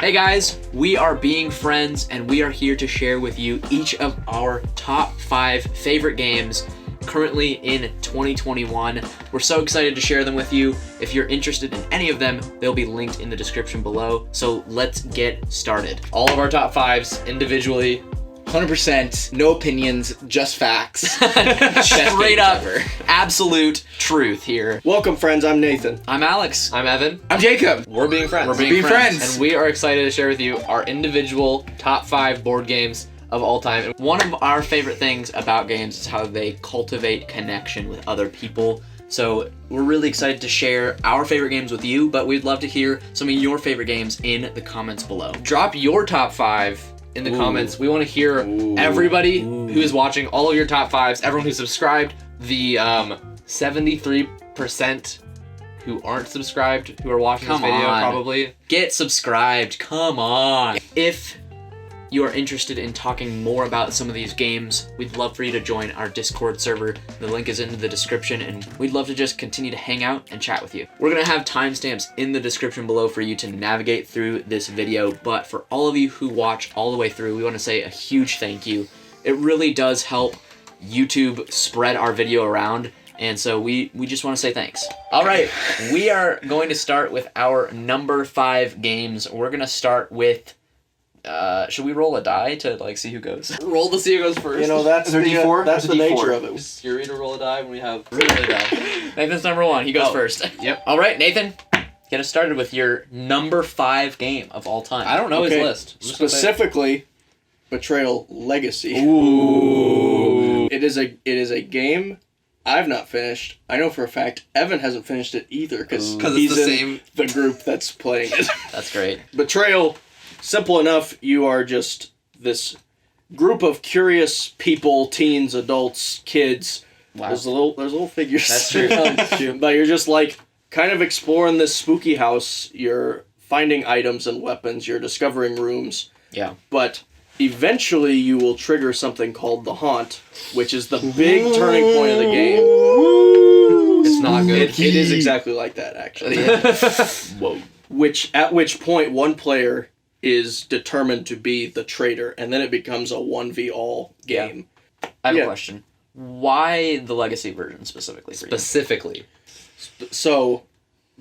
Hey guys, we are Being Friends, and we are here to share with you each of our top 5 favorite games currently in 2021. We're so excited to share them with you. If you're interested in any of them, they'll be linked in the description below. So let's get started. All of our top 5s individually. 100%, no opinions, just facts. Straight up, absolute truth here. Welcome, friends. I'm Nathan. I'm Alex. I'm Evan. I'm Jacob. We're Being Friends. We're Being Friends. And we are excited to share with you our individual top 5 board games of all time. And one of our favorite things about games is how they cultivate connection with other people. So we're really excited to share our favorite games with you, but we'd love to hear some of your favorite games in the comments below. Drop your top 5 in the comments. We want to hear everybody who is watching, all of your top 5s, everyone who's subscribed, the 73% who aren't subscribed, who are watching this video probably. Get subscribed, come on. If you are interested in talking more about some of these games, we'd love for you to join our Discord server. The link is in the description, and we'd love to just continue to hang out and chat with you. We're gonna have timestamps in the description below for you to navigate through this video, but for all of you who watch all the way through, we wanna say a huge thank you. It really does help YouTube spread our video around, and so we just wanna say thanks. All right, we are going to start with our number 5 games. We're gonna start with should we roll a die to like see who goes? Roll to see who goes first. You know, that's the D4? That's the nature of it. Is Yuri to roll a die when we have roll a die? Nathan's number 1. He goes first. Yep. All right, Nathan, get us started with your number 5 game of all time. I don't know his list. Specifically, Betrayal Legacy. Ooh. It is a game I've not finished. I know for a fact Evan hasn't finished it either because he's in the group that's playing it. That's great. Betrayal. Simple enough, you are just this group of curious people, teens, adults, kids. Wow. There's little figures. That's true. But you're just like kind of exploring this spooky house. You're finding items and weapons. You're discovering rooms. Yeah. But eventually you will trigger something called the haunt, which is the big turning point of the game. It's not good. It is exactly like that, actually. Whoa. At which point one player is determined to be the traitor, and then it becomes a 1v-all game. Yeah. I have a question. Why the Legacy version specifically for you? So,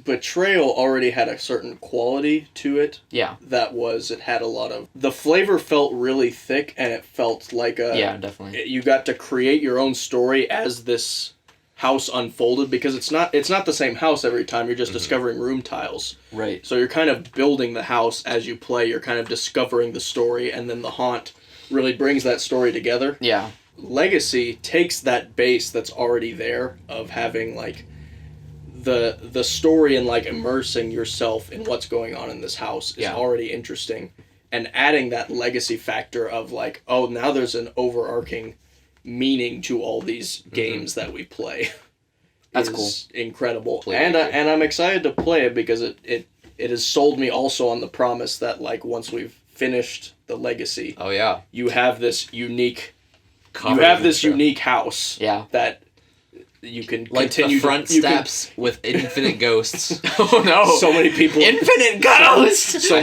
Betrayal already had a certain quality to it. Yeah. It had a lot of... The flavor felt really thick, and it felt like a... Yeah, definitely. You got to create your own story as this house unfolded, because it's not the same house every time. You're just discovering room tiles. Right. So you're kind of building the house as you play. You're kind of discovering the story, and then the haunt really brings that story together. Yeah. Legacy takes that base that's already there of having like the story and like immersing yourself in what's going on in this house is already interesting, and adding that legacy factor of like, oh, now there's an overarching meaning to all these games that we play. That's cool. Incredible. And I'm excited to play it because it has sold me also on the promise that like once we've finished the Legacy, you have this unique unique house that you can continue the front steps with infinite ghosts. Oh no. So many people. Infinite ghosts. So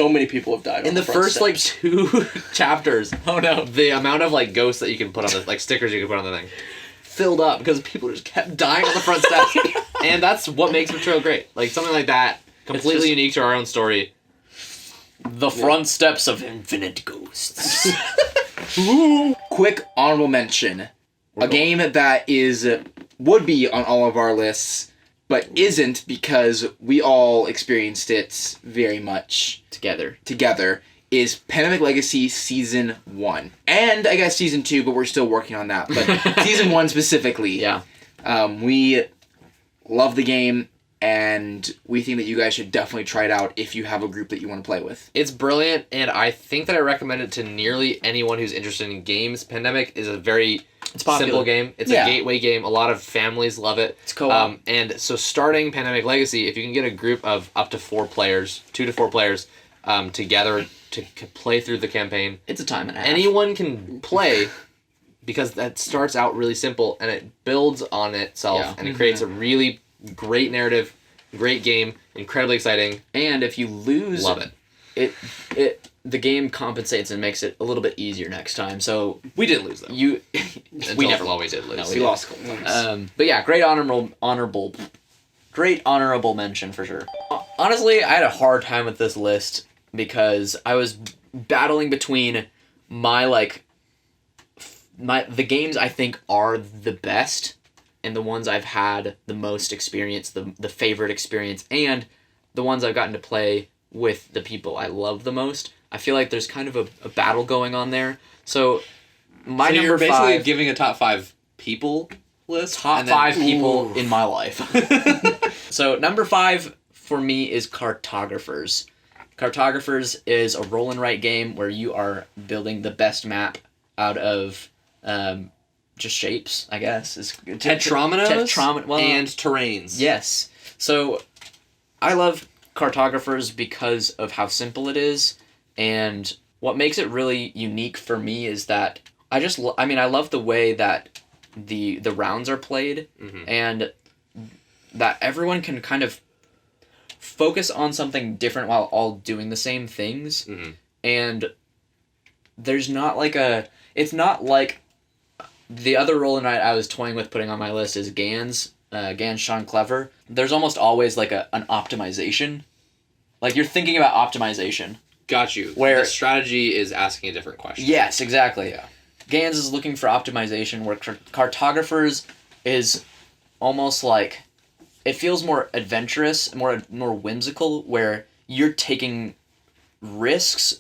many people have died in the first like 2 chapters. Oh no. The amount of like ghosts that you can put on the like stickers you can put on the thing filled up because people just kept dying on the front steps. And that's what makes Betrayal great. Like something like that, completely unique to our own story. The front steps of infinite ghosts. Quick honorable mention. A game that would be on all of our lists, but isn't because we all experienced it very much together, is Pandemic Legacy Season 1. And I guess Season 2, but we're still working on that. But Season 1 specifically. Yeah. We love the game, and we think that you guys should definitely try it out if you have a group that you want to play with. It's brilliant, and I think that I recommend it to nearly anyone who's interested in games. Pandemic is a very simple game. It's a gateway game. A lot of families love it. It's co-op. And so starting Pandemic Legacy, if you can get a group of up to 4 players, 2 to 4 players, together to play through the campaign. It's a time and a half. Anyone can play because that starts out really simple, and it builds on itself, and it creates a really great narrative, great game, incredibly exciting. And if you lose... Love it. the game compensates and makes it a little bit easier next time. So we didn't lose though. We never always did lose. No, we lost once. But yeah, great honorable mention for sure. Honestly, I had a hard time with this list because I was battling between the games I think are the best and the ones I've had the most experience, the favorite experience, and the ones I've gotten to play with the people I love the most. I feel like there's kind of a battle going on there. So my number you're basically 5, giving a top 5 people list? Top 5 people in my life. So number 5 for me is Cartographers. Cartographers is a roll and write game where you are building the best map out of just shapes, I guess. Tetrominoes and terrains. Yes. So I love Cartographers because of how simple it is, and what makes it really unique for me is that I love the way that the rounds are played, and that everyone can kind of focus on something different while all doing the same things, and there's not like it's not like the other roll and write I was toying with putting on my list is Gans Sean Clever. There's almost always like an optimization. Like you're thinking about optimization. Got you. Where the strategy is asking a different question. Yes, exactly. Yeah. Gans is looking for optimization, where Cartographers is almost like it feels more adventurous, more whimsical, where you're taking risks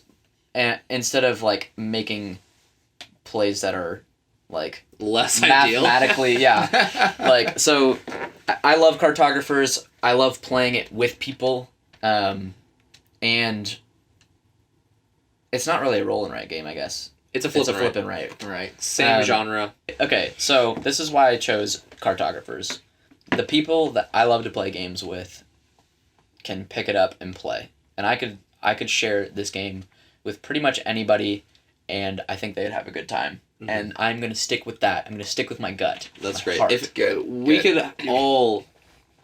instead of like making plays that are like less ideal. Mathematically, yeah. Like, so I love Cartographers. I love playing it with people, and it's not really a roll and write game, I guess. It's a flip and write. Right. Same genre. Okay, so this is why I chose Cartographers. The people that I love to play games with can pick it up and play, and I could share this game with pretty much anybody, and I think they'd have a good time. And I'm gonna stick with that. I'm gonna stick with my gut. That's great. Heart. If we could all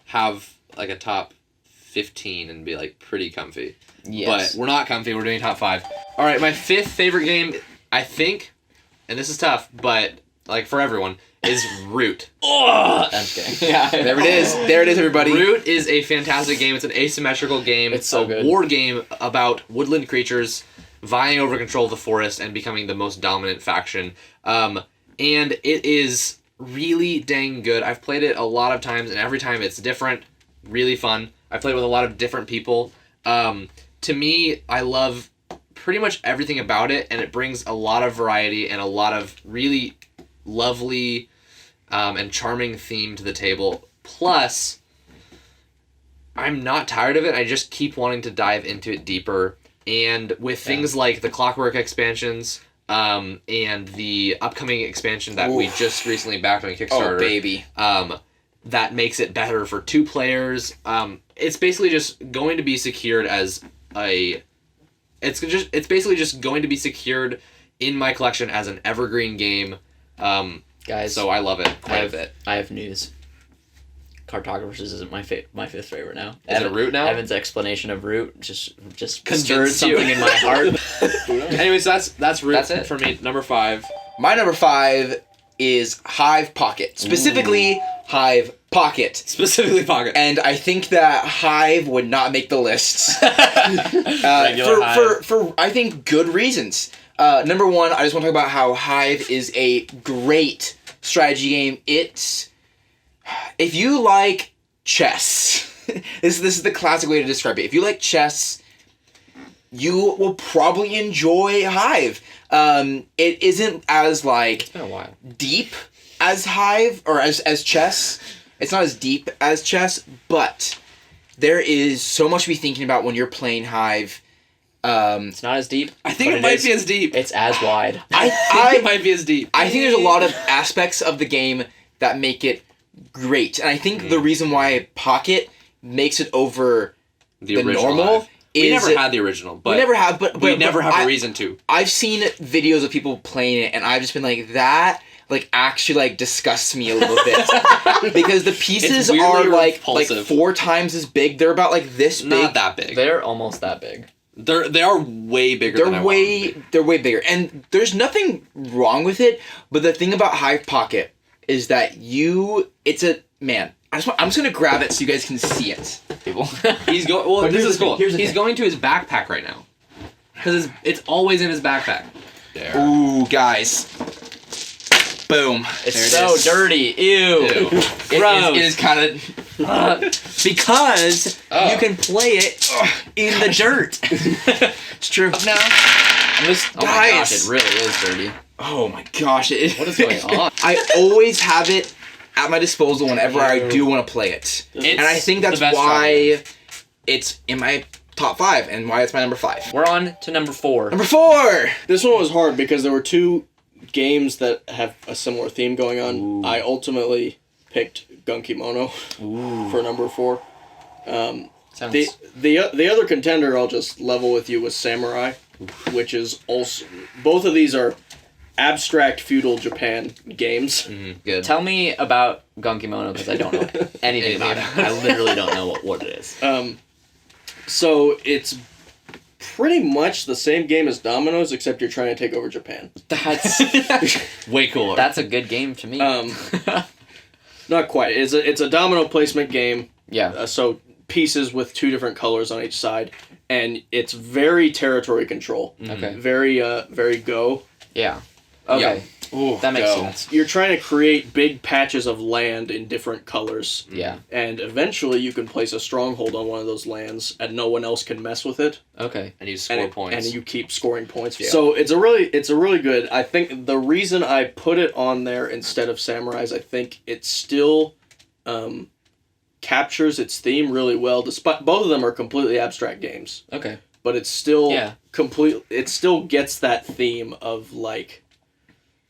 have like a top 15 and be like pretty comfy. Yes. But we're not comfy. We're doing top 5. All right, my 5th favorite game, I think, and this is tough, but like for everyone, is Root. I'm just kidding. Yeah, there it is. There it is, everybody. Root is a fantastic game. It's an asymmetrical game. It's so good. A war game about woodland creatures vying over control of the forest and becoming the most dominant faction. And it is really dang good. I've played it a lot of times, and every time it's different, really fun. I've played with a lot of different people. To me, I love pretty much everything about it, and it brings a lot of variety and a lot of really lovely and charming theme to the table. Plus, I'm not tired of it. I just keep wanting to dive into it deeper. And with things like the Clockwork expansions, and the upcoming expansion that we just recently backed on Kickstarter. Oh, baby. That makes it better for 2 players. It's basically just going to be secured as it's basically just going to be secured in my collection as an evergreen game. Guys, so I love it quite a bit. I have news. Cartographers isn't my 5th favorite now. Is it Root now? Evan's explanation of Root just Convinced stirred something in my heart. Anyways, that's Root. That's it for me. Number 5. My number 5 is Hive Pocket. Specifically, Hive Pocket. Specifically Pocket. And I think that Hive would not make the lists. For I think good reasons. Number 1, I just want to talk about how Hive is a great strategy game. If you like chess, this is the classic way to describe it. If you like chess, you will probably enjoy Hive. It isn't as It's been a while. deep as Hive or as chess. It's not as deep as chess, but there is so much to be thinking about when you're playing Hive. It's not as deep. I think it might be as deep. It's as wide. I think it might be as deep. I think there's a lot of aspects of the game that make it great, and I think the reason why Pocket makes it over the normal Hive. We never had the original, but we never have, but we never have a reason to. I've seen videos of people playing it, and I've just been like, that actually disgusts me a little bit because the pieces are like 4 times as big. They're about this big. Not that big. They're almost that big. They are way bigger than I want them to be. They're way bigger. And there's nothing wrong with it, but the thing about Hive Pocket is that I'm just gonna grab it so you guys can see it. People. He's going. Well, this is cool. He's going to his backpack right now, because it's always in his backpack. There. Ooh, guys. Boom. It's so dirty. Ew. Gross. It is kind of... because you can play it in the dirt. It's true. No. Oh my gosh, it really is dirty. Oh my gosh. What is going on? I always have it at my disposal whenever I do want to play it. And I think that's why it's in my top 5 and why it's my number 5. We're on to number 4. Number 4! This one was hard because there were 2 games that have a similar theme going on. Ooh. I ultimately picked Gunkimono for number 4. The other contender I'll just level with you was Samurai, which is also... Both of these are abstract feudal Japan games. Good. Tell me about Gunkimono because I don't know anything about it. I literally don't know what it is. So it's pretty much the same game as Dominoes, except you're trying to take over Japan. That's way cooler. That's a good game to me. Not quite. It's a domino placement game. Yeah. So pieces with 2 different colors on each side, and it's very territory control. Okay. Very go. Yeah. Okay. Yeah. Ooh, that makes sense. You're trying to create big patches of land in different colors. Yeah. And eventually you can place a stronghold on one of those lands and no one else can mess with it. Okay. And you score points. And you keep scoring points. Yeah. So it's a really good. I think the reason I put it on there instead of Samurai is I think it still captures its theme really well, despite both of them are completely abstract games. Okay. But it's still it still gets that theme of like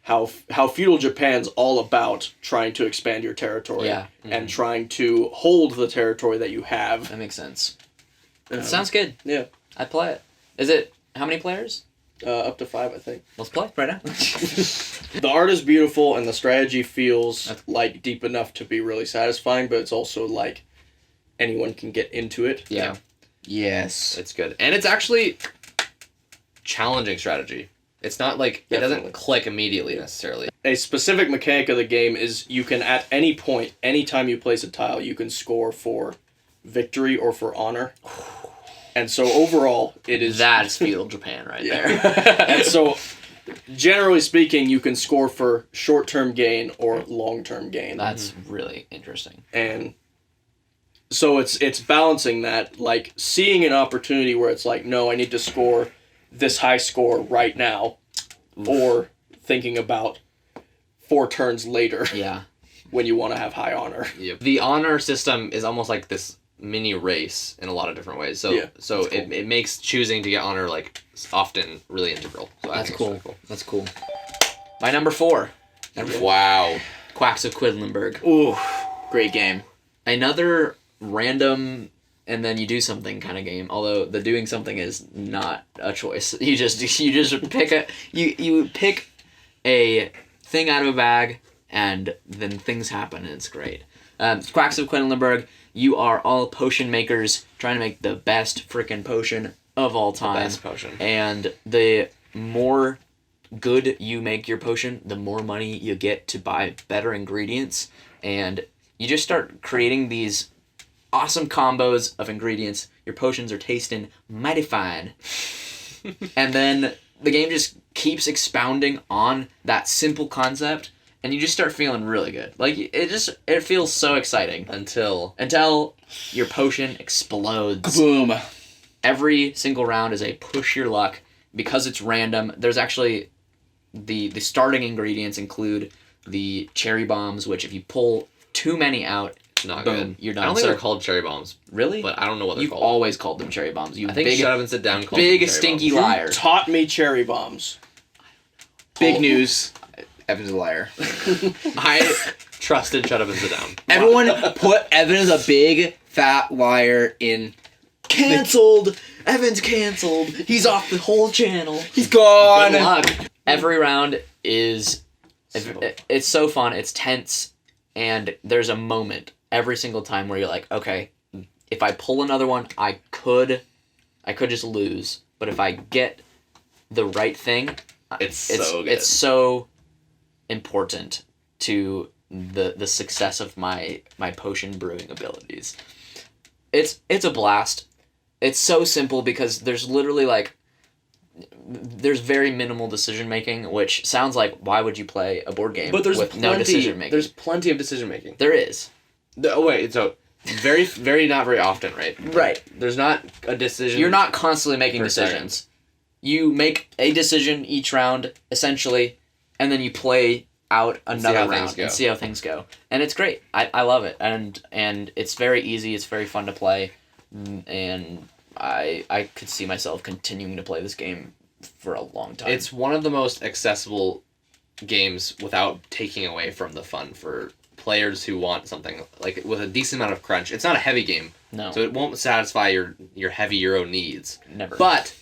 how feudal Japan's all about trying to expand your territory and trying to hold the territory that you have. That makes sense. It sounds good. Yeah. I'd play it. Is it, how many players? Up to 5, I think. Let's play right now. The art is beautiful and the strategy feels like deep enough to be really satisfying, but it's also like anyone can get into it. Yeah. Yes. It's good. And it's actually challenging strategy. It's not like, it doesn't click immediately necessarily. A specific mechanic of the game is you can at any point, anytime you place a tile, you can score for victory or for honor. And so overall, it is... That's feudal Japan right there. And so, generally speaking, you can score for short-term gain or long-term gain. That's really interesting. And so it's balancing that, like seeing an opportunity where it's like, no, I need to score this high score right now, or thinking about 4 turns later. Yeah. When you want to have high honor. Yep. The honor system is almost like this mini race in a lot of different ways. So cool. it makes choosing to get honor like often really integral. So that's cool. That's cool. My number 4. Wow. Quacks of Quedlinburg. Ooh, great game. Another random and then you do something kind of game. Although the doing something is not a choice. You just pick you pick a thing out of a bag and then things happen and it's great. Quacks of Quedlinburg. You are all potion makers trying to make the best freaking potion of all time. The best potion. And the more good you make your potion, the more money you get to buy better ingredients. And you just start creating these awesome combos of ingredients. Your potions are tasting mighty fine. And then the game just keeps expounding on that simple concept. And you just start feeling really good. Like, it feels so exciting. Until your potion explodes. Boom. Every single round is a push your luck. Because it's random, there's actually... The starting ingredients include the cherry bombs, which if you pull too many out, not boom, good. You're done. I don't think they're called cherry bombs. Really? But I don't know what they're You've called. You've always called them cherry bombs. I think Shut Up and Sit Down called big them cherry stinky bombs. liar. You taught me cherry bombs. Big news. Evan's a liar. I trusted Shut Up and Sit Down. Everyone put Evan as a big fat liar in... Cancelled! Evan's cancelled! He's off the whole channel! He's gone! Good luck! Every round is... It's so fun, it's tense, and there's a moment every single time where you're like, okay, if I pull another one, I could I could just lose. But if I get the right thing, it's so good. It's so important to the success of my potion brewing abilities. It's a blast. It's so simple because there's literally like there's very minimal decision making, which sounds like why would you play a board game with no decision making? There's plenty of decision making. There is. So very not very often, right? Right. There's not a decision. You're not constantly making decisions. You make a decision each round, essentially, and then you play out another round and see how things go. And it's great. I love it. And it's very easy. It's very fun to play. And I could see myself continuing to play this game for a long time. It's one of the most accessible games without taking away from the fun for players who want something like with a decent amount of crunch. It's not a heavy game. No. So it won't satisfy your heavy Euro needs. Never. But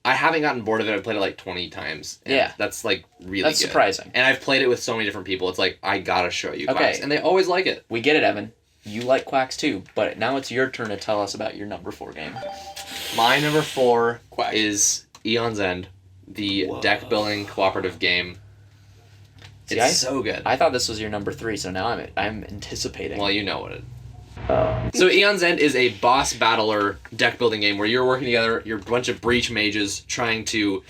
I haven't gotten bored of it. I've played it like 20 times. And that's like really That's good. surprising. And I've played it with so many different people. It's like, I gotta show you Quacks. And they always like it. We get it, Evan. You like Quacks too, but now it's your turn to tell us about your number 4 game. My number 4 is Aeons End, the deck building cooperative game. See, it's so good. I thought this was your number 3, so now I'm anticipating. Well, you know what it is. So Aeons End is a boss battler deck building game where you're working together, you're a bunch of breach mages trying to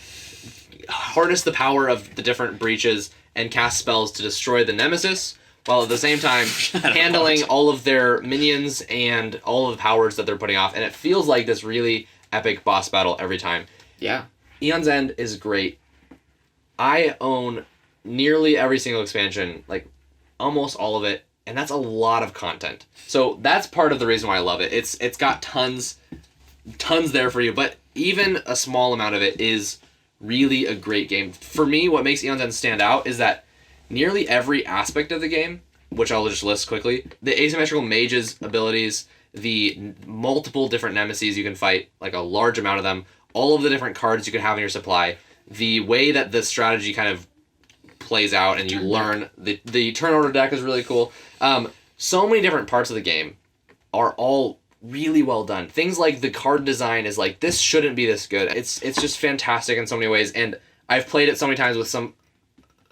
harness the power of the different breaches and cast spells to destroy the nemesis, while at the same time handling all of their minions and all of the powers that they're putting off. And it feels like this really epic boss battle every time. Yeah. Aeons End is great. I own nearly every single expansion, like almost all of it, and that's a lot of content. So that's part of the reason why I love it. It's got tons there for you, but even a small amount of it is really a great game. For me, what makes Aeons End stand out is that nearly every aspect of the game, which I'll just list quickly, the asymmetrical mages abilities, the multiple different nemesis you can fight, like a large amount of them, all of the different cards you can have in your supply, the way that the strategy kind of plays out and you learn, the turn order deck is really cool. So many different parts of the game are all really well done. Things like the card design is like, this shouldn't be this good. It's just fantastic in so many ways, and I've played it so many times with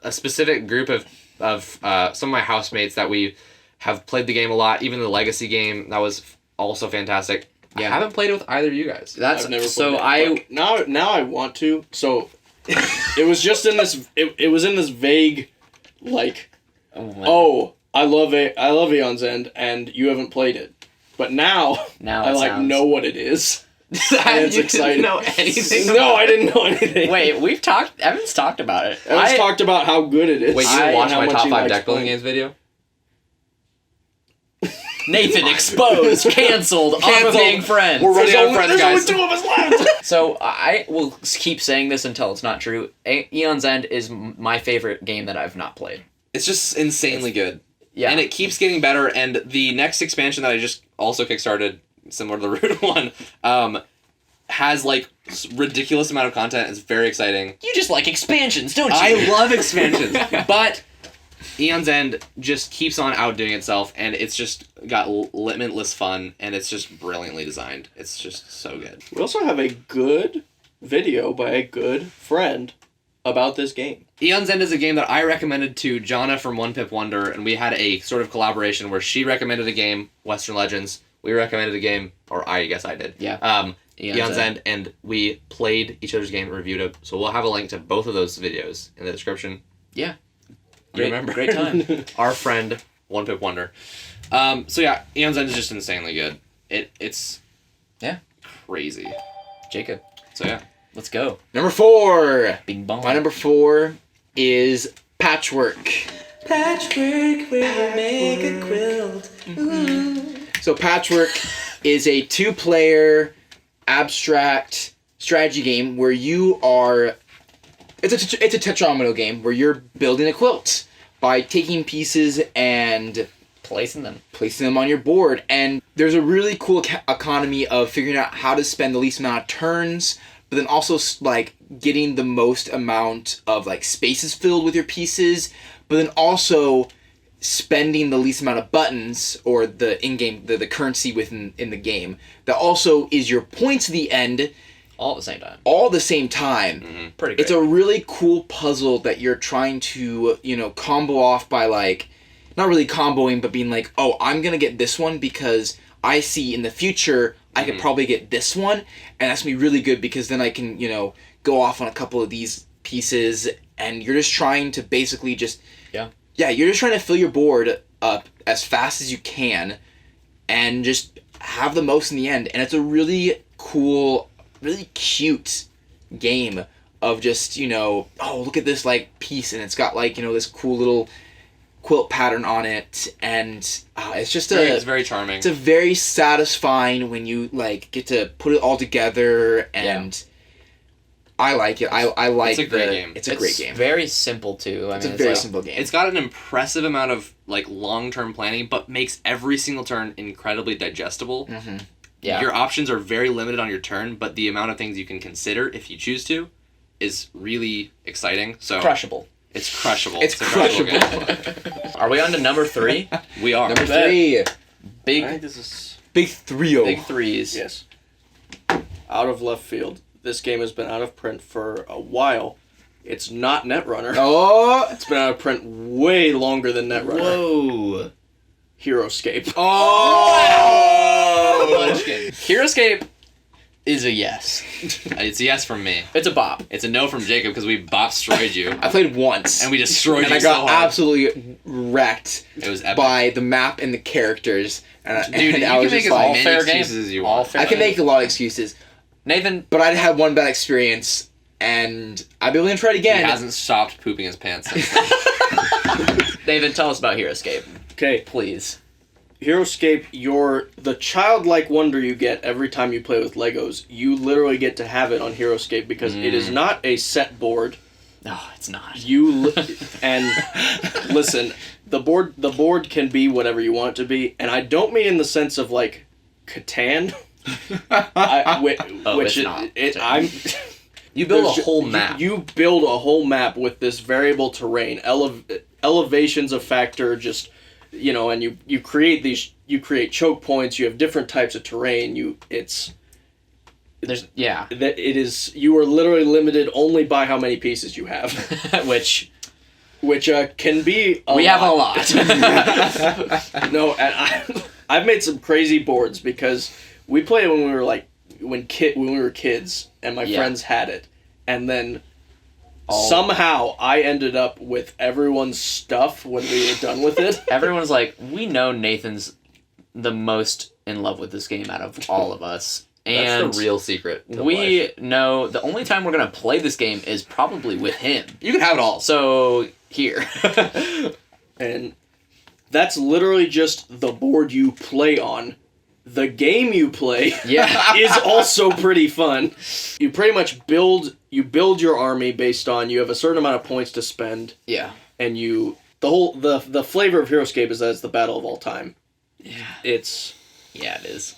a specific group of some of my housemates that we have played the game a lot. Even the Legacy game, that was also fantastic. Yeah. I haven't played it with either of you guys. I've never played it. Now I want to. So it was just in this. It was in this vague, like, I love Aeons End, and you haven't played it. But now I know what it is. And it's exciting. Know anything? No, I didn't know anything. Wait, Evan's talked about it. Evan's talked about how good it is. Wait, you watched my top 5 deck building games video? Nathan exposed, canceled, off of being friends. We're running out of friends, guys. There's only 2 of us left. So I will keep saying this until it's not true. Aeons End is my favorite game that I've not played. It's just insanely good. Yeah. And it keeps getting better, and the next expansion that I just also kickstarted, similar to the Root one, has like ridiculous amount of content. It's very exciting. You just like expansions, don't you? I love expansions. But Aeons End just keeps on outdoing itself, and it's just got limitless fun, and it's just brilliantly designed. It's just so good. We also have a good video by a good friend about this game. Aeons End is a game that I recommended to Jonna from One Pip Wonder, and we had a sort of collaboration where she recommended a game, Western Legends. We recommended a game, or I guess I did. Yeah. Aeons End, and we played each other's game and reviewed it. So we'll have a link to both of those videos in the description. Yeah. You remember? Great time. Our friend, One Pip Wonder. So yeah, Aeons End is just insanely good. It's crazy. Jacob. So yeah. Let's go. Number 4. Bing bong. My number 4 is Patchwork. Patchwork, where you make a quilt. Mm-hmm. So Patchwork is a 2-player abstract strategy game where you are... It's a tetromino game where you're building a quilt by taking pieces and placing them on your board. And there's a really cool economy of figuring out how to spend the least amount of turns, but then also like getting the most amount of like spaces filled with your pieces, but then also spending the least amount of buttons or the in-game the currency in the game. That also is your points at the end. All at the same time. All at the same time. Mm-hmm. Pretty great. It's a really cool puzzle that you're trying to, combo off by, like, not really comboing, but being like, oh, I'm going to get this one because I see in the future I could probably get this one, and that's going to be really good because then I can, go off on a couple of these pieces, and you're just trying to basically just... Yeah, you're just trying to fill your board up as fast as you can and just have the most in the end. And it's a really cool, really cute game of just, oh, look at this, like, piece, and it's got, like, this cool little quilt pattern on it, and it's just it's very charming. It's a very satisfying when you, like, get to put it all together, and... Yeah. I like it. I like it's a great game. It's a great game. It's very simple, too. It's a very simple game. It's got an impressive amount of, like, long-term planning, but makes every single turn incredibly digestible. Mm-hmm. Yeah. Your options are very limited on your turn, but the amount of things you can consider, if you choose to, is really exciting. So crushable. It's crushable. It's crushable. Are we on to number 3? We are. Number 3. Big, I think this is... Big 3-0. Big threes. Yes. Out of left field. This game has been out of print for a while. It's not Netrunner. Oh! It's been out of print way longer than Netrunner. Whoa. Heroscape. Oh! Heroscape is a yes. It's a yes from me. It's a bop. It's a no from Jacob because we bop-destroyed you. I played once. And we destroyed and you I got so hard. absolutely wrecked It was epic. by the map and the characters. And Dude, you I was can make just as like, many fair excuses game. as you All want. fair I can make a lot of excuses. Nathan, But I'd had one bad experience, and I'd be willing to try it He again. hasn't stopped pooping his pants since then. Nathan, tell us about Heroscape, Okay, please. Heroscape, the childlike wonder you get every time you play with Legos, you literally get to have it on Heroscape because it is not a set board. No, it's not. And listen, the board can be whatever you want it to be, and I don't mean in the sense of like Catan. It's not. You build a whole map. You build a whole map with this variable terrain, elevations a factor, just and you create choke points. You have different types of terrain. You are literally limited only by how many pieces you have, which can be have a lot. No, and I've made some crazy boards because we played when we were like when we were kids, and my friends had it, and then somehow I ended up with everyone's stuff when we were done with it. Everyone's like, we know Nathan's the most in love with this game out of all of us. And That's the real secret. We know the only time we're going to play this game is probably with him. You can have it all. So, here. And that's literally just the board you play on. The game you play is also pretty fun. You pretty much build your army based on you have a certain amount of points to spend. Yeah. And the flavor of Heroscape is that it's the battle of all time. Yeah. It is.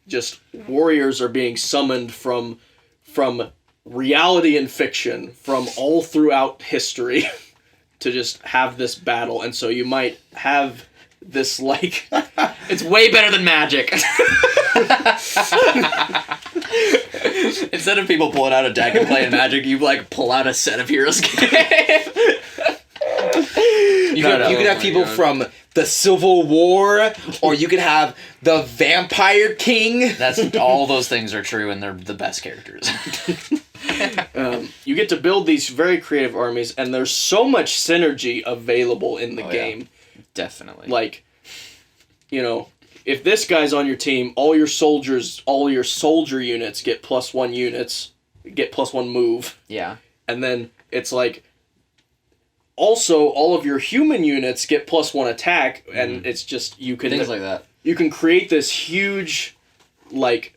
Just warriors are being summoned from reality and fiction from all throughout history to just have this battle, and so you might have this like it's way better than Magic. Instead of people pulling out a deck and playing Magic, you like pull out a set of Heroscape. You could have people from the Civil War, or you could have the Vampire King. All those things are true, and they're the best characters. You get to build these very creative armies, and there's so much synergy available in the game. Yeah. Definitely. Like, if this guy's on your team, all your soldier units get +1 units, get +1 move. Yeah. And then it's like, also, all of your human units get +1 attack, and it's just, you can... Things like that. You can create this huge, like,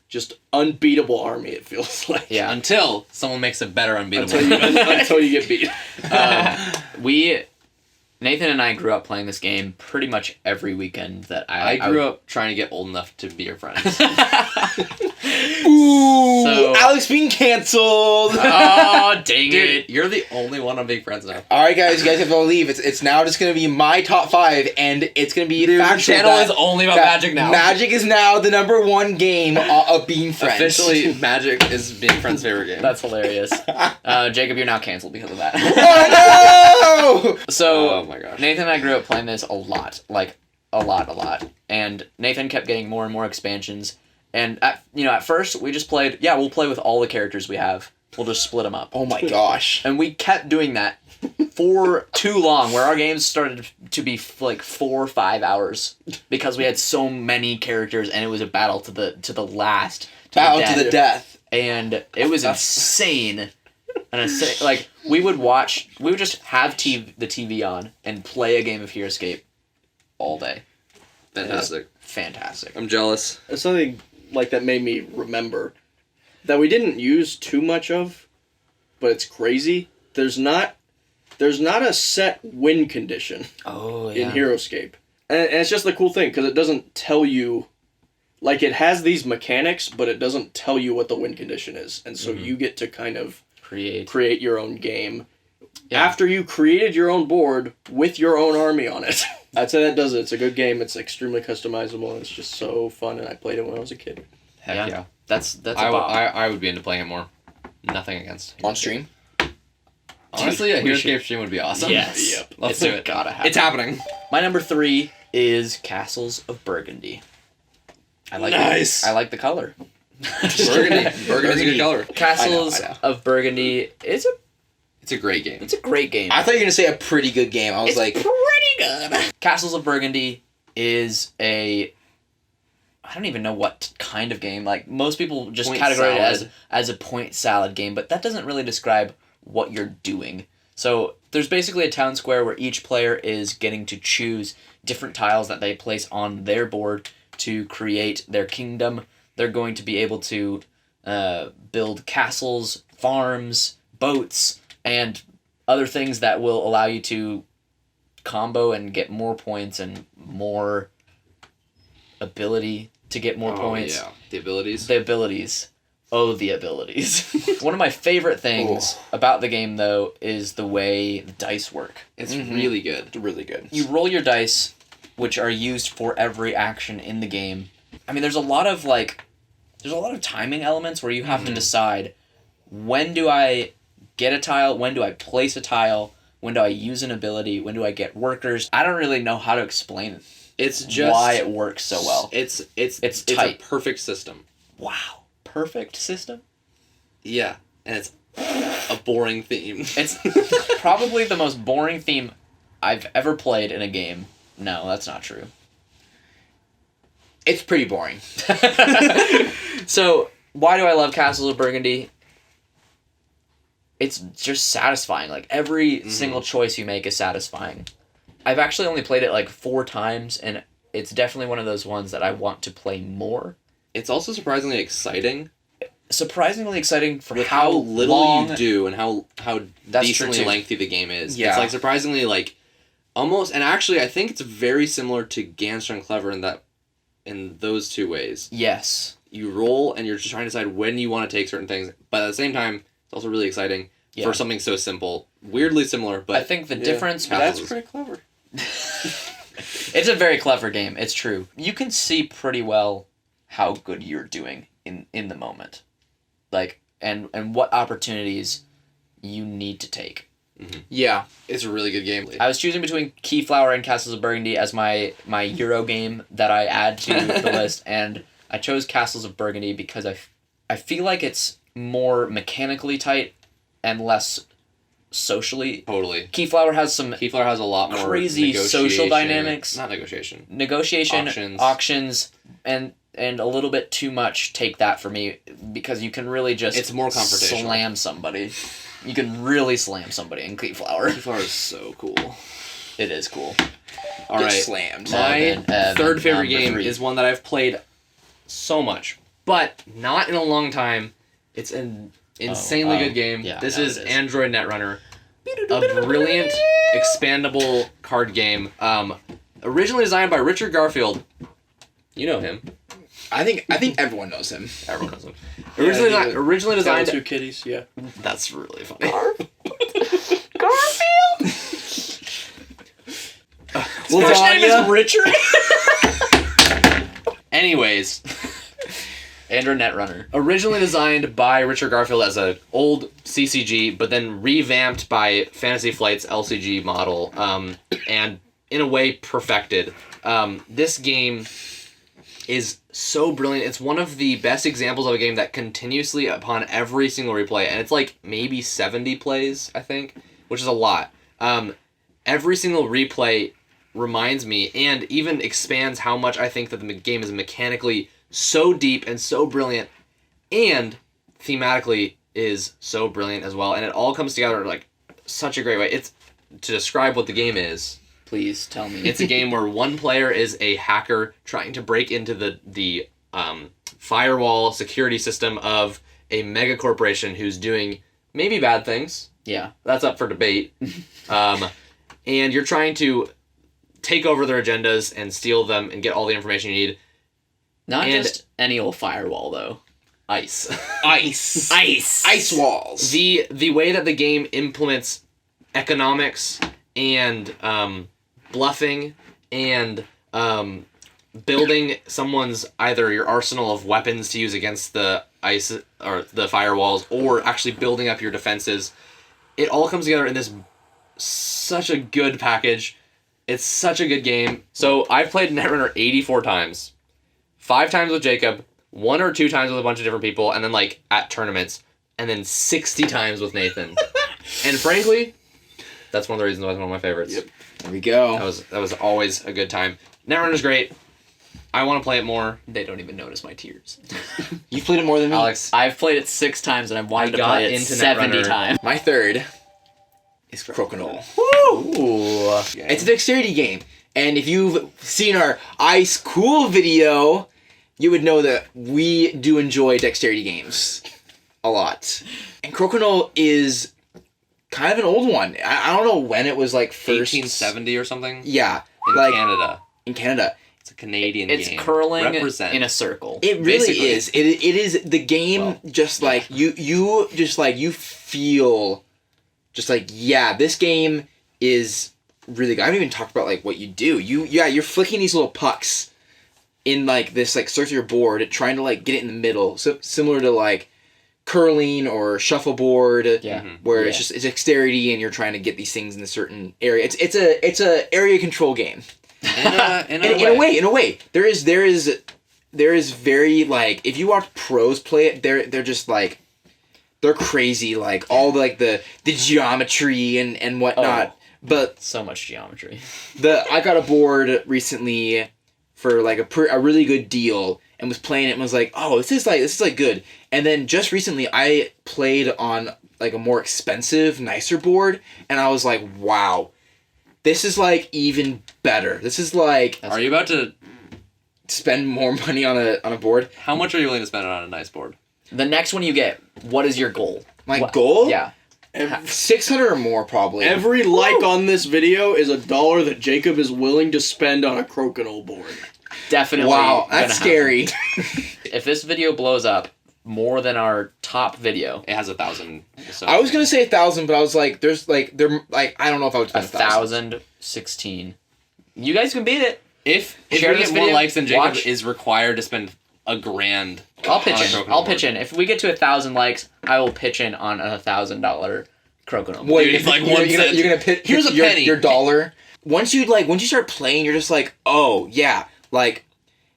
just unbeatable army, it feels like. Yeah. Until someone makes a better unbeatable. Until you get beat. Nathan and I grew up playing this game pretty much every weekend that I grew up trying to get old enough to be your friends. Ooh, So- Alex being canceled. Oh, dang Dude, it. you're the only one I'm being friends now. All right, guys, you guys have to leave. It's now just gonna be my top 5, and it's gonna be Dude, the factual channel that- is only about that Magic now. Magic is now the #1 game of being friends. Officially, Magic is being friends' favorite game. That's hilarious. Jacob, you're now canceled because of that. Oh no! So, Oh my gosh. Nathan and I grew up playing this a lot. Like, a lot. And Nathan kept getting more and more expansions. And, at first, we just played, we'll play with all the characters we have. We'll just split them up. Oh my gosh! And we kept doing that for too long, where our games started to be like 4 or 5 hours because we had so many characters, and it was a battle to the last. Battle to the death. And it was insane. Like, we would just have the TV on and play a game of Heroscape all day. Fantastic. Fantastic. I'm jealous. It's something like that made me remember that we didn't use too much of, but it's crazy. There's not a set win condition Oh, in Heroscape. And it's just the cool thing, because it doesn't tell you, like, it has these mechanics, but it doesn't tell you what the win condition is. And so you get to kind of create your own game after you created your own board with your own army on it. I'd say that does it. It's a good game. It's extremely customizable, and it's just so fun, and I played it when I was a kid. Heck yeah. That's a I bop. would be into playing it more. Nothing against. On stream. Honestly, a We Heroscape stream would be awesome. Yes. Yep. Let's do it. Gotta happen. It's happening. My number 3 is Castles of Burgundy. I like Nice. I like the color. Burgundy's a good color. Castles I know. of Burgundy is It's a great game. it's a great game. I thought you were gonna say a pretty good game. I was It's like, pretty good. Castles of Burgundy is I don't even know what kind of game. Like, most people just Point categorize it salad. as a point salad game, but that doesn't really describe what you're doing. So there's basically a town square where each player is getting to choose different tiles that they place on their board to create their kingdom. They're going to be able to build castles, farms, boats, and other things that will allow you to combo and get more points and more ability to get more points. Yeah, the abilities. The abilities. Oh, the abilities. One of my favorite things about the game, though, is the way the dice work. It's really good. really good. You roll your dice, which are used for every action in the game. I mean, there's a lot of timing elements where you have to decide, when do I get a tile, when do I place a tile, when do I use an ability, when do I get workers. I don't really know how to explain It's just why it works so well. It's tight. a perfect system. Wow. Perfect system? Yeah, and it's a boring theme. It's probably the most boring theme I've ever played in a game. No, that's not true. It's pretty boring. So, why do I love Castles of Burgundy? It's just satisfying. Like, every single choice you make is satisfying. I've actually only played it like 4 times, and it's definitely one of those ones that I want to play more. It's also surprisingly exciting Surprisingly exciting for with how how little long you do and how That's decently true, too. lengthy the game is. Yeah. It's like surprisingly like almost, and actually I think it's very similar to Gangster and Clever in those two ways. Yes. You roll and you're just trying to decide when you want to take certain things, but at the same time it's also really exciting for something so simple. Weirdly similar, but I think the difference... That's pretty clever. It's a very clever game. It's true. You can see pretty well how good you're doing in the moment. Like, and what opportunities you need to take. Yeah. it's a really good game. I was choosing between Keyflower and Castles of Burgundy as my Euro game that I add to the list, and I chose Castles of Burgundy because I feel like it's more mechanically tight and less socially. Totally. Keyflower has some Keyflower has a lot more crazy social negotiation- dynamics. Not negotiation. Negotiation, auctions, and a little bit too much take that for me, because you can really just It's more confrontational. slam somebody. You can really slam somebody in Keyflower. Keyflower is so cool. It is cool. All Get right. slammed. My Evan, third favorite number game 3. is one that I've played so much, but not in a long time. It's an insanely good game. Yeah, This no, is it is. Android Netrunner. A brilliant, expandable card game. Originally designed by Richard Garfield. You know him. I think everyone knows him. Everyone knows him. Yeah, Originally designed. Two kitties. Yeah. That's really funny. Garfield. His name is Richard. Anyways, Andrew Netrunner. originally designed by Richard Garfield as an old CCG, but then revamped by Fantasy Flight's LCG model, and in a way perfected. This game is so brilliant. It's one of the best examples of a game that continuously, upon every single replay, and it's like maybe 70 plays, I think, which is a lot. Every single replay reminds me and even expands how much I think that the game is mechanically so deep and so brilliant, and thematically is so brilliant as well, and it all comes together like such a great way. It's to describe what the game is. Please tell me. It's a game where one player is a hacker trying to break into the firewall security system of a mega corporation who's doing maybe bad things. Yeah. That's up for debate. And you're trying to take over their agendas and steal them and get all the information you need. Not And- just any old firewall, though. Ice. Ice walls. The way that the game implements economics and bluffing and building someone's either your arsenal of weapons to use against the ice or the firewalls, or actually building up your defenses. It all comes together in this such a good package. It's such a good game. So I've played Netrunner 84 times. 5 times with Jacob, 1 or 2 times with a bunch of different people, and then like at tournaments, and then 60 times with Nathan. And frankly, that's one of the reasons why it's one of my favorites. Yep. There we go. That was always a good time. Netrunner's great. I want to play it more. They don't even notice my tears. You've played it more than me. Alex, I've played it 6 times and I've wanted to got play it into 70 Netrunner. times. My third is Crokinole. Ooh. It's a dexterity game. And if you've seen our Ice Cool video, you would know that we do enjoy dexterity games a lot. And Crokinole is kind of an old one. I don't know when it was like first... 1870 or something? Yeah. In like Canada. In Canada. It's a Canadian It's game. curling Represent. in a circle. It really Basically. is. It is the game. Well, just like you just like you feel, just like this game is really good. I haven't even talked about like what you do. You're flicking these little pucks in like this like circular board, trying to like get it in the middle. So similar to like curling or shuffleboard. Yeah. Where it's dexterity and you're trying to get these things in a certain area. It's a area control game. In a way, there is very like if you watch pros play it, they're just like they're crazy, like all the geometry and whatnot. Oh. But So much geometry. I got a board recently for like a really good deal and was playing it and was like, oh, this is good. And then just recently I played on like a more expensive, nicer board, and I was like, wow. This is, like, even better. This is, like... Are you about to... spend more money on a board? How much are you willing to spend on a nice board? The next one you get, what is your goal? My goal? Yeah. 600 or more, probably. Every like on this video is $1 that Jacob is willing to spend on a Crokinole board. Definitely. Wow, that's scary. If this video blows up more than our top video... It has 1,000. So I was going to say 1,000, but I was like, I don't know if I would spend 1,016. You guys can beat it. If Share we this get more video, likes than Jacob watch. is required to spend $1,000. I'll pitch on a in. Crokinole I'll board. pitch in. If we get to 1,000 likes, I will pitch in on a $1,000 Crokinole. What, Dude, it's like 1 cent. You're going to pitch Here's a penny. your dollar. Once you start playing, you're just like, oh, yeah, like...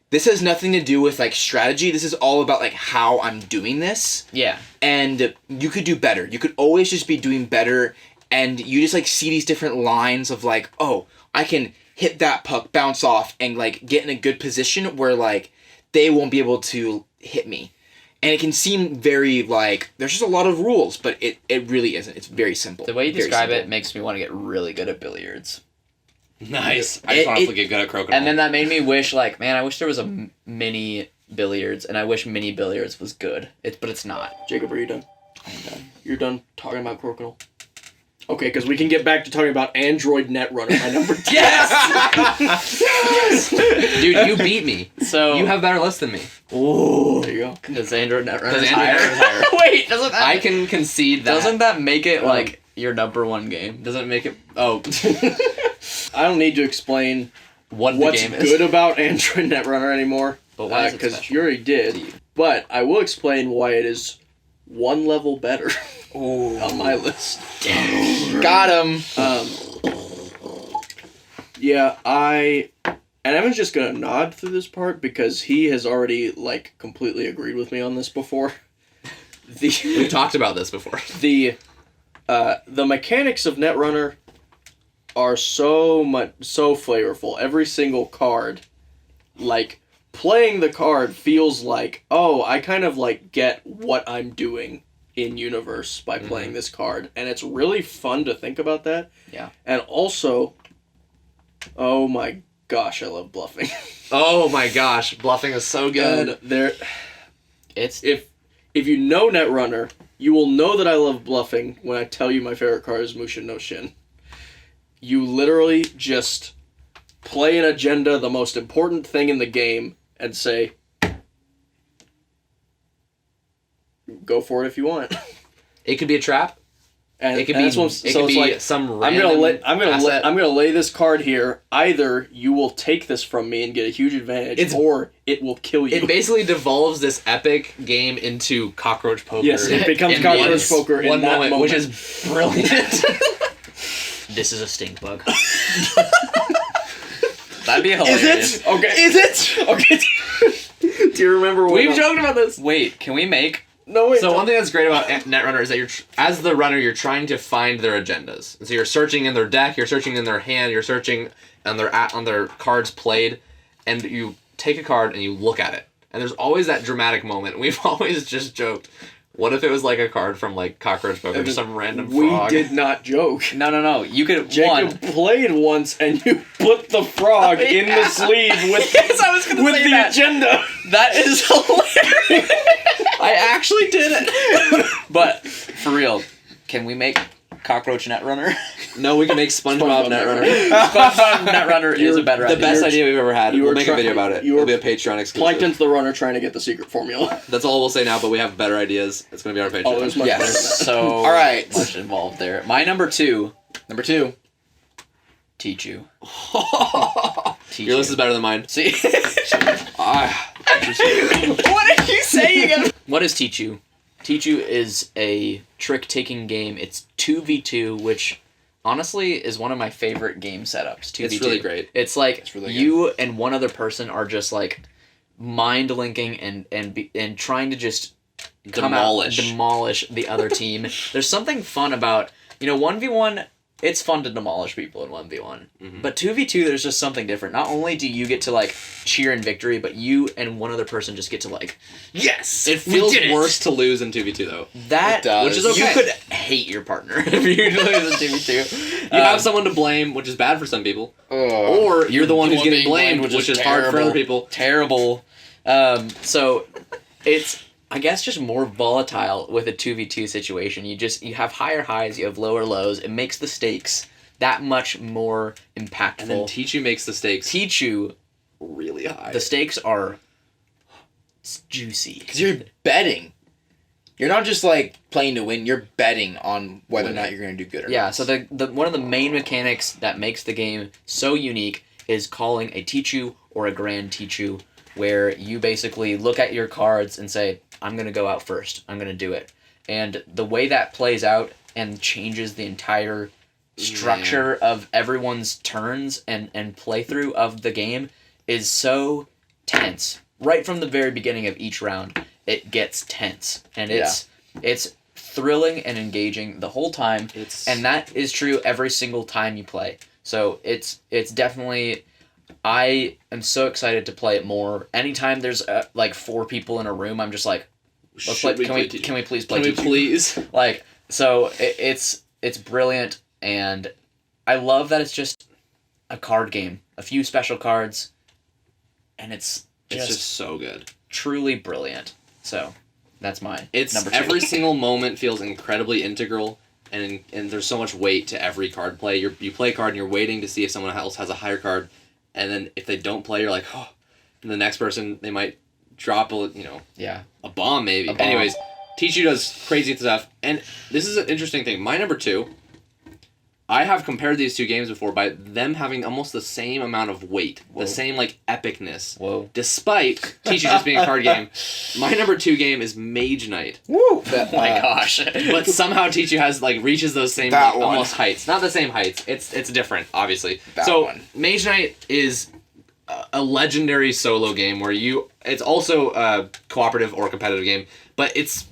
This has nothing to do with, like, strategy. This is all about, like, how I'm doing this. Yeah. And you could do better. You could always just be doing better. And you just, like, see these different lines of, like, oh, I can hit that puck, bounce off, and, like, get in a good position where, like, they won't be able to hit me. And it can seem very, like, there's just a lot of rules, but it really isn't. It's very simple. The way you Very describe simple. it makes me want to get really good at billiards. Nice. I just want to get good at Crokinole. And then that made me wish, like, man, I wish there was a mini billiards, and I wish mini billiards was good. But it's not. Jacob, are you done? I'm done. You're done talking about Crokinole? Okay, because we can get back to talking about Android Netrunner, my number 2. Yes! Dude, you beat me. So You have better lists than me. Oh, there you go. does Android Netrunner Does higher? Android Netrunner Wait, doesn't that I can concede that. doesn't that make it like your number 1 game? Doesn't make it... Oh. I don't need to explain What what's the game good is. about Android Netrunner anymore. But why is it Because special? you already did. But I will explain why it is 1 level better on my list. Got him. Yeah, and Evan's just gonna nod through this part because he has already like completely agreed with me on this before. We've talked about this before. The mechanics of Netrunner are so flavorful. Every single card, like playing the card feels like, oh, I kind of like get what I'm doing in universe by playing this card, and it's really fun to think about that. Yeah. And also, oh my gosh, I love bluffing. Oh my gosh, bluffing is so good. And there, It's if you know Netrunner, you will know that I love bluffing when I tell you my favorite card is Mushin no Shin. You literally just play an agenda, the most important thing in the game, and say, go for it if you want. It could be a trap. And It could and be. that's what- It so could it's be like, some I'm random. gonna lay this card here. Either you will take this from me and get a huge advantage, or it will kill you. It basically devolves this epic game into cockroach poker. Yes, it becomes in cockroach poker in one that moment, which is brilliant. this is a stink bug. That'd be hilarious. Is it? Okay. Is it? Okay. Do you remember when We've joked about this. Wait, can we make? No, wait. So one thing that's great about Netrunner is that as the runner, you're trying to find their agendas. And so you're searching in their deck, you're searching in their hand, you're searching on their cards played, and you take a card and you look at it. And there's always that dramatic moment. We've always just joked, what if it was like a card from like Cockroach Poker, just some random frog? We did not joke. No. You could Jacob played once, and you put the frog in the sleeve with Yes, I was gonna with say the that. agenda. That is hilarious. I actually did it. But for real, can we make Cockroach Netrunner? No, we can make SpongeBob Netrunner. SpongeBob Netrunner is a better The idea. best idea we've ever had. you We'll were make a video about it. you It'll were be a Patreon exclusive. Plankton's the runner trying to get the secret formula. That's all we'll say now, but we have better ideas. It's going to be our Patreon. Oh, there's much Yes. better than that. So All right. much involved there. My number 2, Number 2. Tichu. Your list is better than mine. See? Ah. What did you say again? What is Tichu? Tichu is a trick-taking game. It's 2v2, which honestly is one of my favorite game setups. 2v2. It's really great. It's like It's really you and one other person are just like mind linking and trying to just demolish the other team. There's something fun about 1v1. It's fun to demolish people in 1v1. Mhm. But 2v2, there's just something different. Not only do you get to, like, cheer in victory, but you and one other person just get to, like, yes! It feels we did worse to lose in 2v2, though. That, It does. Which is okay. You could hate your partner if you lose in 2v2. You have someone to blame, which is bad for some people. Or You're the one who's getting being blamed, blamed, which is hard for other people. Terrible. So, it's, I guess, just more volatile with a 2v2 situation. You have higher highs, you have lower lows. It makes the stakes that much more impactful. And then Tichu makes the stakes Tichu, really high. the stakes are juicy. because you're betting. You're not just like playing to win. You're betting on whether or not you're going to do good or Yeah, not. so the one of the main mechanics that makes the game so unique is calling a Tichu or a Grand Tichu, where you basically look at your cards and say, I'm going to go out first. I'm going to do it. And the way that plays out and changes the entire structure of everyone's turns and playthrough of the game is so tense. Right from the very beginning of each round, it gets tense. And it's thrilling and engaging the whole time. And that is true every single time you play. So it's definitely... I am so excited to play it more. Anytime there's like 4 people in a room, I'm just like, let's play. Can we please play? Can we please? Like, so it's brilliant, and I love that it's just a card game, a few special cards, and it's just so good. Truly brilliant. So that's mine. It's number 2. every single moment feels incredibly integral. and there's so much weight to every card play. You play a card and you're waiting to see if someone else has a higher card, and then if they don't play, you're like, oh, and the next person, they might drop a bomb maybe. Anyways, Tichu does crazy stuff, and this is an interesting thing. My number 2, I have compared these two games before by them having almost the same amount of weight, the same like epicness. Whoa! Despite Tichu just being a card game, my number 2 game is Mage Knight. Woo! Oh my gosh! But somehow Tichu has reaches those same almost heights. Not the same heights. It's different, obviously. Mage Knight is a legendary solo game where it's also a cooperative or competitive game, but it's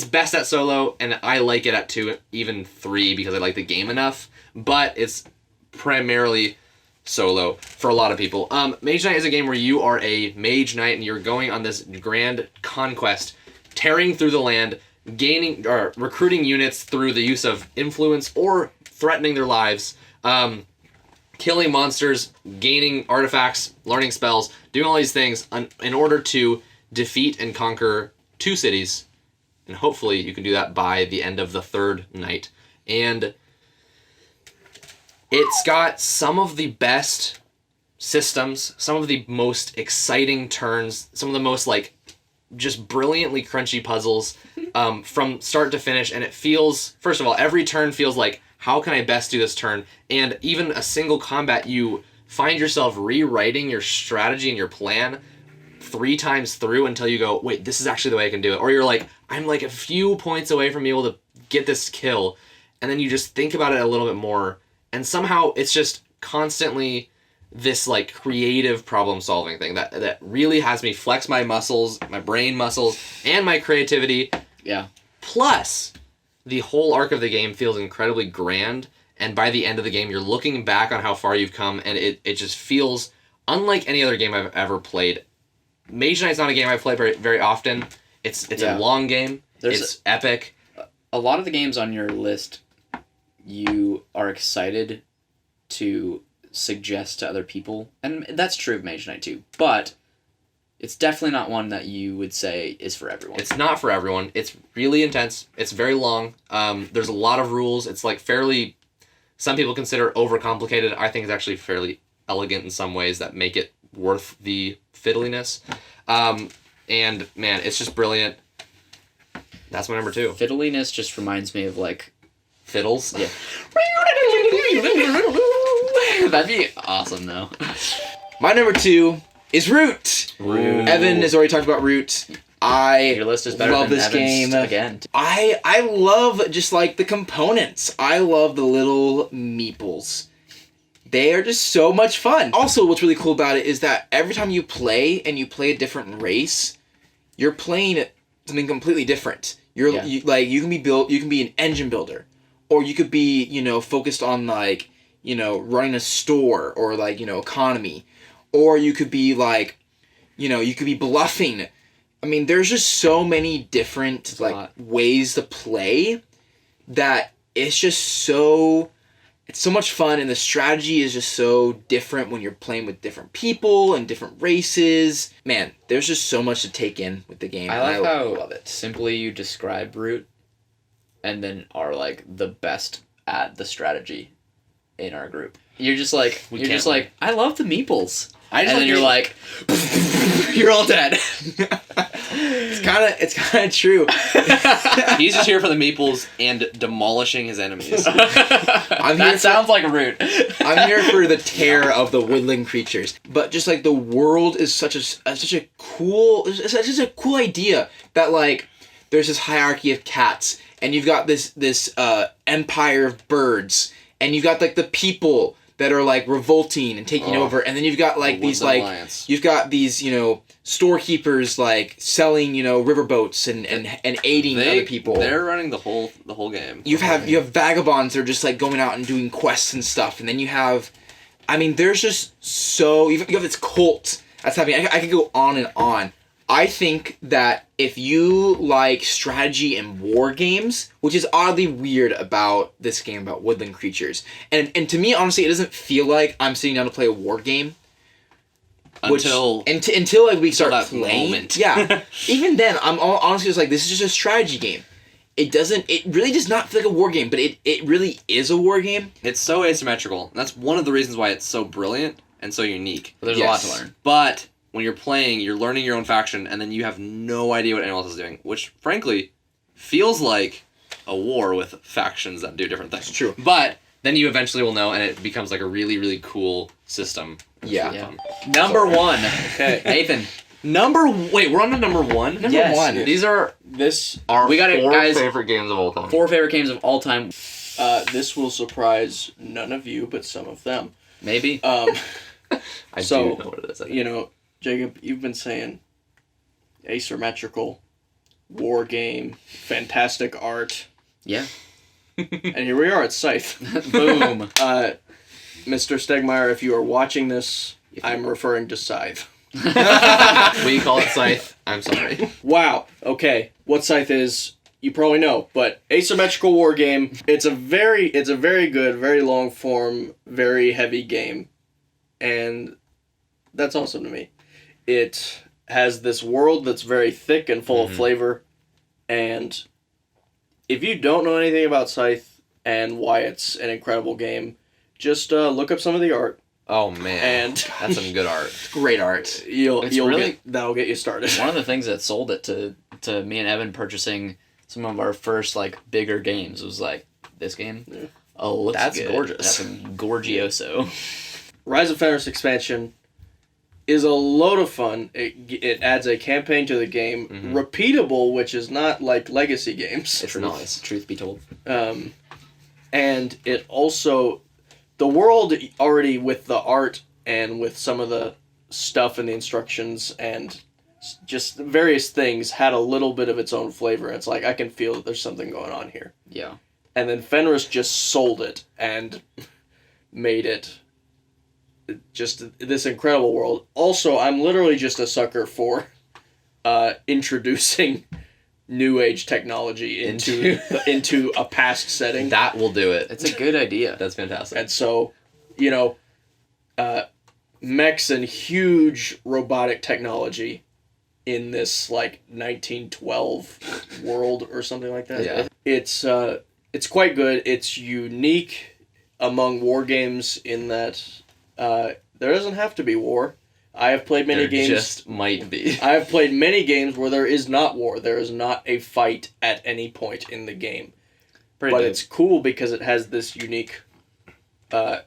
best at solo, and I like it at 2, even 3, because I like the game enough, but it's primarily solo for a lot of people. Mage Knight is a game where you are a mage knight, and you're going on this grand conquest, tearing through the land, gaining or recruiting units through the use of influence or threatening their lives, killing monsters, gaining artifacts, learning spells, doing all these things in order to defeat and conquer 2 cities. And hopefully you can do that by the end of the 3rd night. And it's got some of the best systems, some of the most exciting turns, some of the most just brilliantly crunchy puzzles from start to finish. And it feels, first of all, every turn feels like, how can I best do this turn? And even a single combat, you find yourself rewriting your strategy and your plan 3 times through until you go, wait, this is actually the way I can do it. Or you're like, I'm a few points away from being able to get this kill. And then you just think about it a little bit more. And somehow it's just constantly this creative problem solving thing that really has me flex my muscles, my brain muscles, and my creativity. Yeah. Plus, the whole arc of the game feels incredibly grand. And by the end of the game, you're looking back on how far you've come. And it just feels unlike any other game I've ever played. Mage Knight's not a game I play very, very often. It's a long game. It's epic. A lot of the games on your list, you are excited to suggest to other people, and that's true of Mage Knight too, but it's definitely not one that you would say is for everyone. It's not for everyone. It's really intense. It's very long. There's a lot of rules. It's fairly, some people consider overcomplicated. I think it's actually fairly elegant in some ways that make it worth the fiddliness. And man, it's just brilliant. That's my number 2. Fiddliness just reminds me of fiddles. Yeah. That'd be awesome though. My number 2 is Root. Evan has already talked about Root. Your list is better love than this Evan's game again. I love just the components. I love the little meeples. They are just so much fun. Also, what's really cool about it is that every time you play and you play a different race, you're playing something completely different. You can be an engine builder, or you could be, focused on running a store or economy, or you could be you could be bluffing. I mean, there's just so many different ways to play that it's just so. It's so much fun, and the strategy is just so different when you're playing with different people and different races. Man, there's just so much to take in with the game. I love it. Simply you describe Root, and then are the best at the strategy in our group. You're just I love the meeples. And then you're you're all dead. It's kind of true. He's just here for the meeples and demolishing his enemies. That sounds like Root. I'm here for the terror of the woodland creatures. But just the world is such a cool idea that there's this hierarchy of cats, and you've got this empire of birds, and you've got the people that are revolting and taking over, and then you've got you've got these storekeepers selling riverboats and aiding other people. They're running the whole game. You have vagabonds that are just going out and doing quests and stuff, and then you have, there's just so you have this cult that's happening. I could go on and on. I think that if you like strategy and war games, which is oddly weird about this game about woodland creatures, and to me, honestly, it doesn't feel like I'm sitting down to play a war game. Until we start playing. Moment. Yeah. Even then, I'm honestly just this is just a strategy game. it really does not feel like a war game, but it really is a war game. It's so asymmetrical. And that's one of the reasons why it's so brilliant and so unique. But there's a lot to learn. But when you're playing, you're learning your own faction, and then you have no idea what anyone else is doing, which, frankly, feels like a war with factions that do different things. It's true. But then you eventually will know, and it becomes like a really, really cool system. Yeah. Number 1. Okay. Nathan. Wait, we're on to number 1? Number 1. These are Our we got it, guys. favorite games of all time. 4 favorite games of all time. This will surprise none of you, but some of them. Maybe. I So, do know what it is. I think. You know, Jacob, you've been saying asymmetrical, war game, fantastic art, Yeah. and here we are at Scythe. Boom. Mr. Stegmeyer, if you are watching this, I'm referring to Scythe. We call it Scythe. I'm sorry. Wow. Okay. What Scythe is, you probably know, but asymmetrical war game. It's a very good, very long form, very heavy game, and that's awesome to me. It has this world that's very thick and full of flavor, and if you don't know anything about Scythe and why it's an incredible game, just look up some of the art. Oh man, And that's some good art. Great art. That'll get you started. One of the things that sold it to me and Evan purchasing some of our first like bigger games was like this game. Yeah. Oh, looks That's good. gorgeous. That's gorgioso. Rise of Fenris expansion is a load of fun. It adds a campaign to the game, repeatable, which is not like legacy games. It's nice. Truth be told. And it also, the world already with the art and with some of the stuff and the instructions and just various things had a little bit of its own flavor. It's like, I can feel that there's something going on here. Yeah. And then Fenris just sold it and made it just this incredible world. Also, I'm literally just a sucker for introducing new age technology into a past setting. That will do it. It's a good idea. That's fantastic. And so, mechs and huge robotic technology in this like 1912 world or something like that. Yeah. It's quite good. It's unique among war games in that there doesn't have to be war. I have played many games. Just might be. I have played many games where there is not war. There is not a fight at any point in the game. Pretty But dope. it's cool because it has this unique, not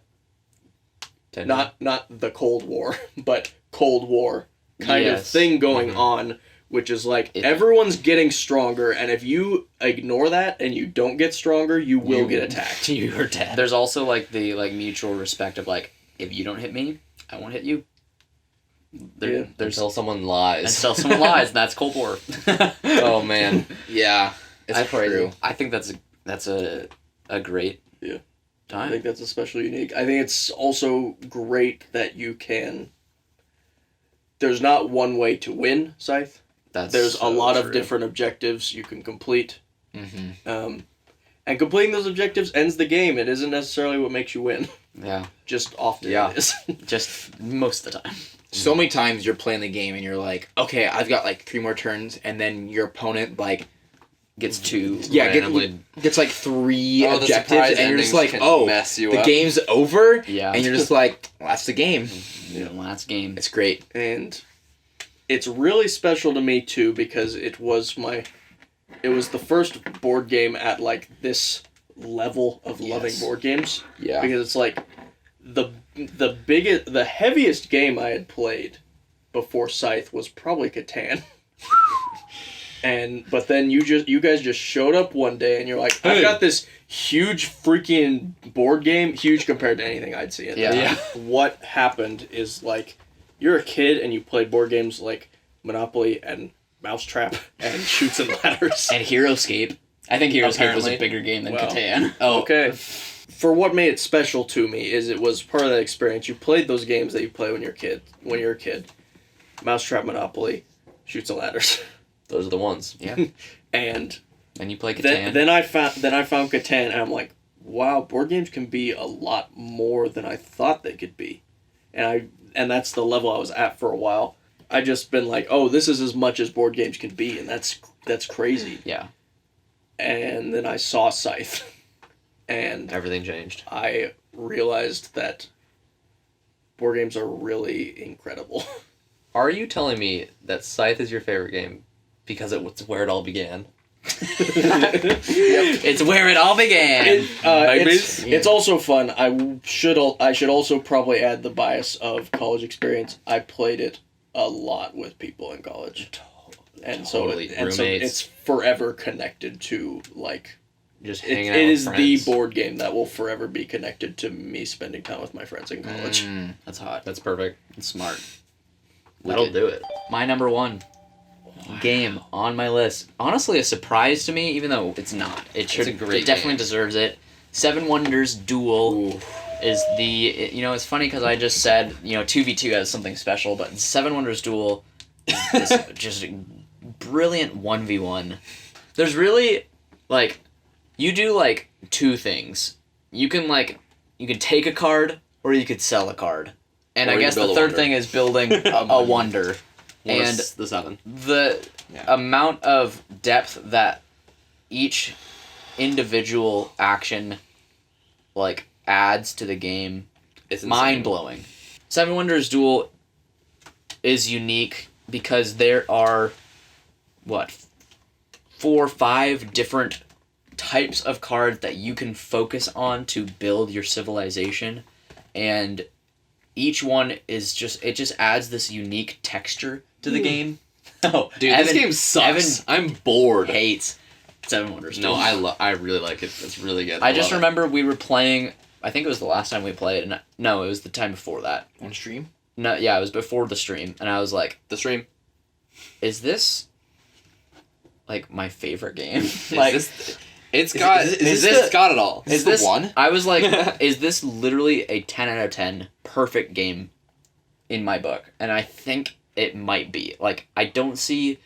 the Cold War, but Cold War kind of thing going on, which is like everyone's getting stronger, and if you ignore that and you don't get stronger, you will get attacked. You're dead. There's also like the mutual respect of like, if you don't hit me, I won't hit you. There's Until someone lies. Until someone lies, and that's Cold War. Oh man. Yeah, it's true. I think that's a great I time. think that's especially unique. I think it's also great that you can. There's not one way to win Scythe. There's a lot of different objectives you can complete. Mm-hmm. And completing those objectives ends the game. It isn't necessarily what makes you win. Yeah. Just often it is. Just most of the time. So many times you're playing the game and you're like, okay, I've got like 3 more turns, and then your opponent like Gets two. randomly gets like 3 the objectives, surprise and you're just endings like, can mess you the up. game's over, Yeah. and you're just like, well, that's the game. Last game. It's great. And it's really special to me too because it was the first board game at like this level of loving board games. Yeah. Because it's like the heaviest game I had played before Scythe was probably Catan. But then you guys just showed up one day and you're like, I've got this huge freaking board game, huge compared to anything I'd seen. Yeah. What happened is like, you're a kid and you play board games like Monopoly and Mousetrap and Chutes and Ladders. And Heroscape. I think Heroscape was a Apparently. bigger game than Well. Catan. Oh, okay. For what made it special to me is it was part of that experience. You played those games that you play when you're a kid. Mousetrap, Monopoly, Chutes and Ladders. Those are the ones. Yeah. And And you play Catan. then I found Catan, and I'm like, wow, board games can be a lot more than I thought they could be, and that's the level I was at for a while. I just been like, oh, this is as much as board games can be, and that's crazy. Yeah. And and then I saw Scythe, and Everything changed. I realized that board games are really incredible. Are you telling me that Scythe is your favorite game because it's where it all began? It's where it all began. It's also fun. I should also probably add the bias of college experience. I played it a lot with people in college, and so it's forever connected to like. Just hanging out. It is with the friends. board game that will forever be connected to me spending time with my friends in college. That's hot. That's perfect. That's smart. That'll do it. My number one game on my list. Honestly, a surprise to me, even though it's not. It definitely deserves it. Seven Wonders Duel is the... it's funny because I just said, 2v2 has something special, but Seven Wonders Duel is just a brilliant 1v1. There's really, you do, two things. You can take a card, or you could sell a card. And I guess the third thing is building a wonder. And the 7. The amount of depth that each individual action adds to the game, it's mind-blowing. Seven Wonders Duel is unique because there are 4 or 5 different types of cards that you can focus on to build your civilization, and each one is just adds this unique texture to the game. Oh, dude, this game sucks. I'm bored. Hates Seven Wonders. No, I really like it. It's really good. I just remember we were playing. I think it was the last time we played, and no, it was the time before that. On stream? No, yeah, it was before the stream, and I was like, the stream. Is this my favorite game? It's got it all. Is this one? I was like, is this literally a 10 out of 10 perfect game in my book? And I think it might be. I don't see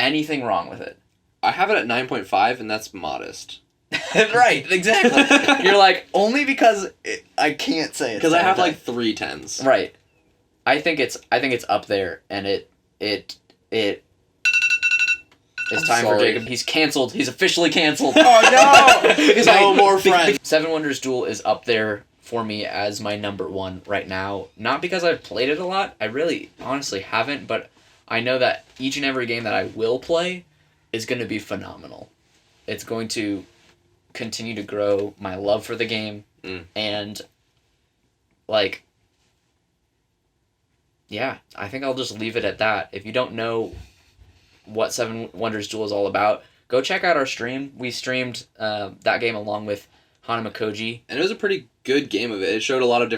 anything wrong with it. I have it at 9.5, and that's modest. Right, exactly. You're only because I can't say it. Because I have 3 10s. Right. I think it's up there, and it's time for Jacob. He's canceled. He's officially canceled. Oh no! Because no more friends. Seven Wonders Duel is up there for me as my number 1 right now. Not because I've played it a lot. I really, honestly haven't. But I know that each and every game that I will play is going to be phenomenal. It's going to continue to grow my love for the game. And, yeah, I think I'll just leave it at that. If you don't know what Seven Wonders Duel is all about, go check out our stream. We streamed that game along with Hanamakoji. And it was a pretty good game of it. It showed a lot of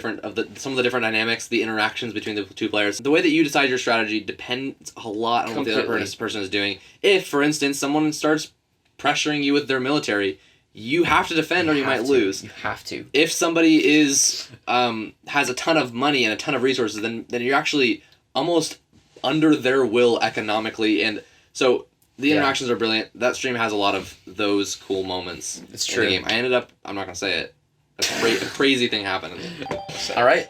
some of the different dynamics, the interactions between the two players. The way that you decide your strategy depends a lot on what the other person is doing. If, for instance, someone starts pressuring you with their military, you have to defend or you might lose. You have to. If somebody has a ton of money and a ton of resources, then you're actually almost under their will economically, and so the interactions are brilliant. That stream has a lot of those cool moments. It's true. In the game. I ended up, I'm not going to say it, a crazy thing happened. All right.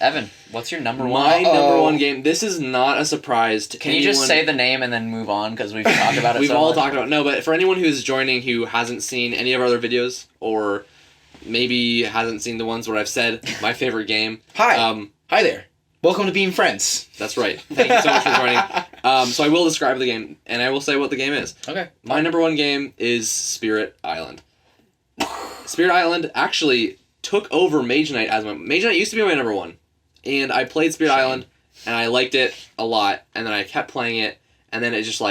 Evan, what's your number 1? My number 1 game, this is not a surprise to anyone. Can you just say the name and then move on, because we've talked about it We've so all much. talked about it. No, but for anyone who's joining who hasn't seen any of our other videos, or maybe hasn't seen the ones where I've said my favorite game. Hi. Hi there. Welcome to Being Friends. That's right. Thank you so much for joining. So I will describe the game, and I will say what the game is. Okay. My number 1 game is Spirit Island. Spirit Island actually took over Mage Knight as Mage Knight used to be my number 1. And I played Spirit Island, and I liked it a lot, and then I kept playing it, and then it's just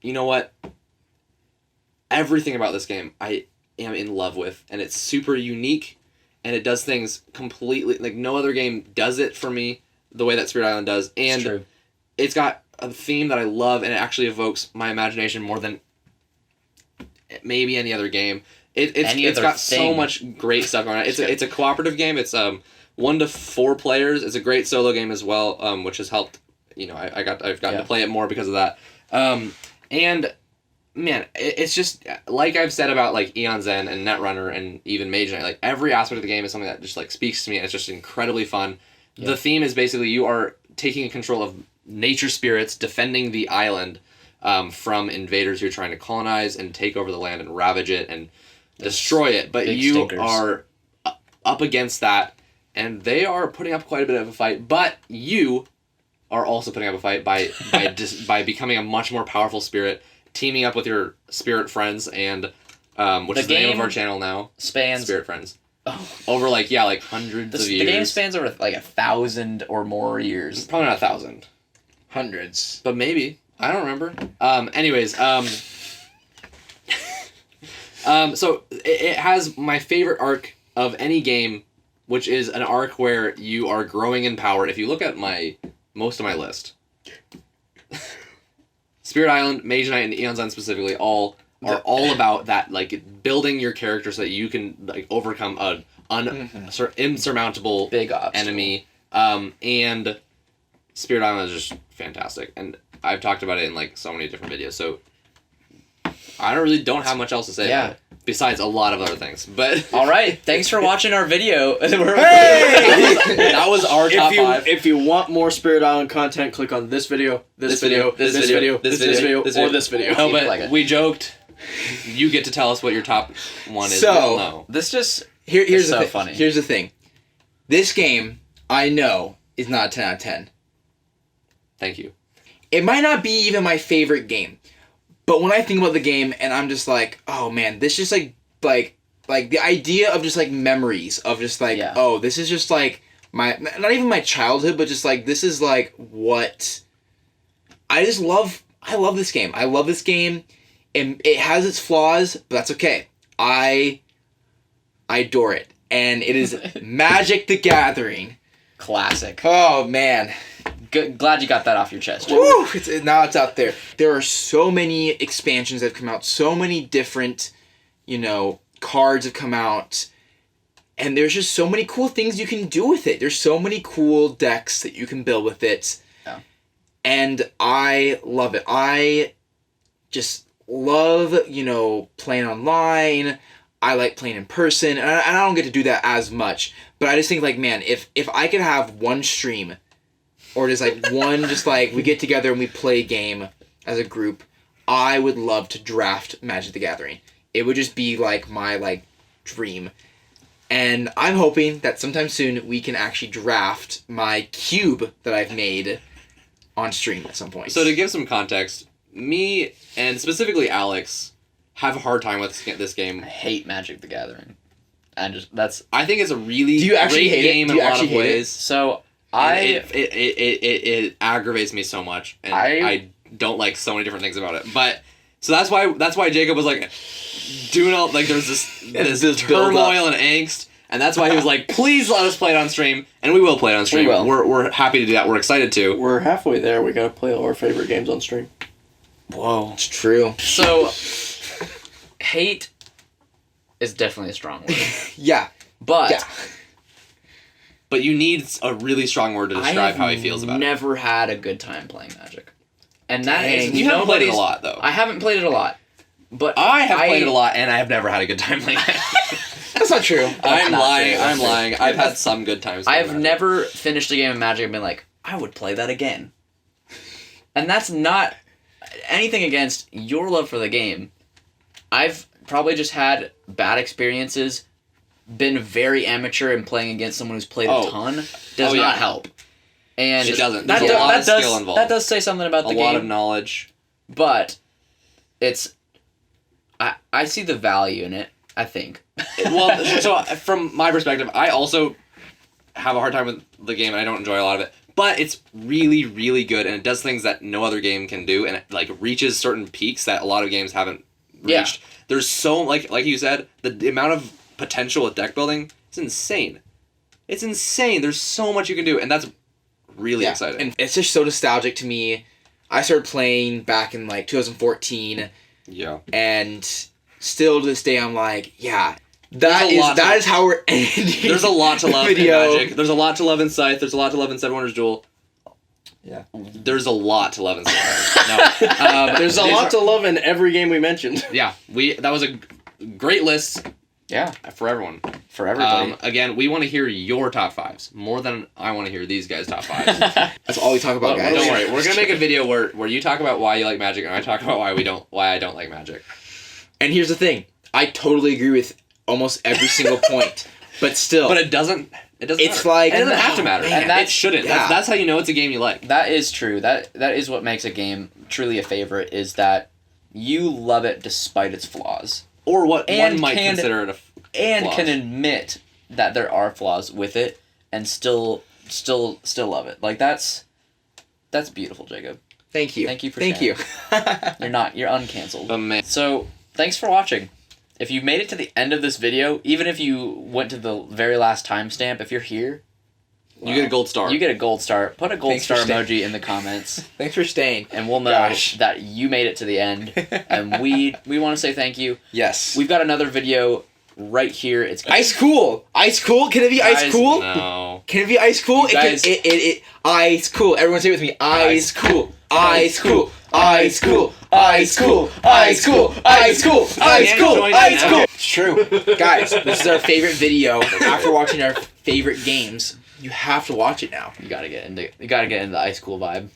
you know what? Everything about this game I am in love with, and it's super unique, and it does things completely, no other game does it for me the way that Spirit Island does, and it's got a theme that I love, and it actually evokes my imagination more than maybe any other game. It's got so much great stuff going on. It's a cooperative game. It's 1 to 4 players. It's a great solo game as well, which has helped. I've gotten to play it more because of that. And man, it's just like I've said about Aeons and Netrunner and even Mage Knight. Every aspect of the game is something that just speaks to me, and it's just incredibly fun. The theme is basically you are taking control of nature spirits, defending the island, from invaders who are trying to colonize and take over the land and ravage it and destroy it. But you stinkers. are up against that, and they are putting up quite a bit of a fight. But you are also putting up a fight by by becoming a much more powerful spirit, teaming up with your spirit friends, and which is the name of our channel now. Spans Spirit Friends. Oh. Over hundreds of years. The game spans over 1,000 or more years. Probably not 1,000. Hundreds. But maybe. I don't remember. Anyways, so it has my favorite arc of any game, which is an arc where you are growing in power. If you look at most of my list, Spirit Island, Mage Knight, and Aeons Island specifically are all about that, building your character so that you can overcome a insurmountable big obstacle. enemy. And Spirit Island is just fantastic, and I've talked about it in so many different videos. So I don't have much else to say about it, besides a lot of other things. But all right, thanks for watching our video. That was our top 5. If you want more Spirit Island content, click on this video, this video, or this video. No, but we joked. You get to tell us what your top one is. So this just here's so the funny. Here's the thing. This game, I know, is not a 10 out of 10. Thank you. It might not be even my favorite game, but when I think about the game, and I'm just like, oh man, this just like the idea of just memories of just oh, this is just my, not even my childhood, but just this is what I just love. I love this game. I love this game, and it has its flaws, but that's okay. I adore it, and it is Magic the Gathering. Classic. Oh man. Good, glad you got that off your chest. Woo! Now it's out there. There are so many expansions that have come out. So many different, cards have come out. And there's just so many cool things you can do with it. There's so many cool decks that you can build with it. Yeah. And I love it. I just love, playing online. I like playing in person. And I don't get to do that as much. But I just think, man, if I could have one stream, or just one, we get together and we play a game as a group, I would love to draft Magic the Gathering. It would just be my dream. And I'm hoping that sometime soon we can actually draft my cube that I've made on stream at some point. So to give some context, me and specifically Alex have a hard time with this game. I hate Magic the Gathering. I think it's a really great game in a lot of ways. So it aggravates me so much, and I don't like so many different things about it. But so that's why Jacob was doing all there's this turmoil and angst, and that's why he was please let us play it on stream, and we will play it on stream. We will. We're happy to do that. We're excited to. We're halfway there. We gotta play all our favorite games on stream. Whoa, it's true. So hate is definitely a strong word. Yeah, but. But you need a really strong word to describe how he feels about it. I've never had a good time playing Magic. And that is... You haven't played it a lot, though. I haven't played it a lot. But I have played it a lot, and I have never had a good time playing it. That's not true. I'm lying. I've had some good times. I have never finished a game of Magic and been I would play that again. And that's not anything against your love for the game. I've probably just had bad experiences, been very amateur, and playing against someone who's played a ton does not help. And it doesn't. There's a lot of skill involved. That does say something about the game. A lot of knowledge. But it's... I see the value in it, I think. Well, so from my perspective, I also have a hard time with the game, and I don't enjoy a lot of it. But it's really, really good, and it does things that no other game can do, and it reaches certain peaks that a lot of games haven't reached. Yeah. There's so, like you said, the amount of potential with deck building is insane. It's insane. There's so much you can do, and that's really exciting. And it's just so nostalgic to me. I started playing back in 2014. Yeah. And still to this day, I'm that is how we're ending. There's a lot to love in Magic. There's a lot to love in Scythe. There's a lot to love in Seven Wonders Duel. Yeah. There's a lot to love in Scythe. No. There's a lot to love in every game we mentioned. Yeah. That was a great list. Yeah. For everyone. for everybody. Again, we want to hear your top 5s more than I want to hear these guys' top 5s. That's all we talk about, guys. Don't worry, we're gonna make a video where you talk about why you like Magic and I talk about why I don't like Magic. And here's the thing: I totally agree with almost every single point, but still. But it doesn't. It's matter. Like it doesn't have to matter, man, and it shouldn't. Yeah. That's how you know it's a game you like. That is true. That is what makes a game truly a favorite, is that you love it despite its flaws, Or what one might consider it and can admit that there are flaws with it, and still love it. Like that's beautiful, Jacob. Thank you. Thank you for Thank sharing. you. You're uncanceled. Man. So thanks for watching. If you made it to the end of this video, even if you went to the very last timestamp, if you're here, you get a gold star. You get a gold star. Put a gold Thanks star for staying. emoji in the comments. Thanks for staying. And we'll know that you made it to the end. And we want to say thank you. Yes. We've got another video right here. It's Ice Cool. Ice Cool. Can it be Ice Cool? No. Can it be Ice Cool? You guys- It Ice Cool. Everyone say it with me. Ice Cool. Ice Cool. Ice Cool. Ice Cool. Ice Cool. Ice Cool. Ice Cool. Ice Cool. It's true. Guys, this is our favorite video. After watching our favorite games, you have to watch it now. You gotta get into the ice cool vibe.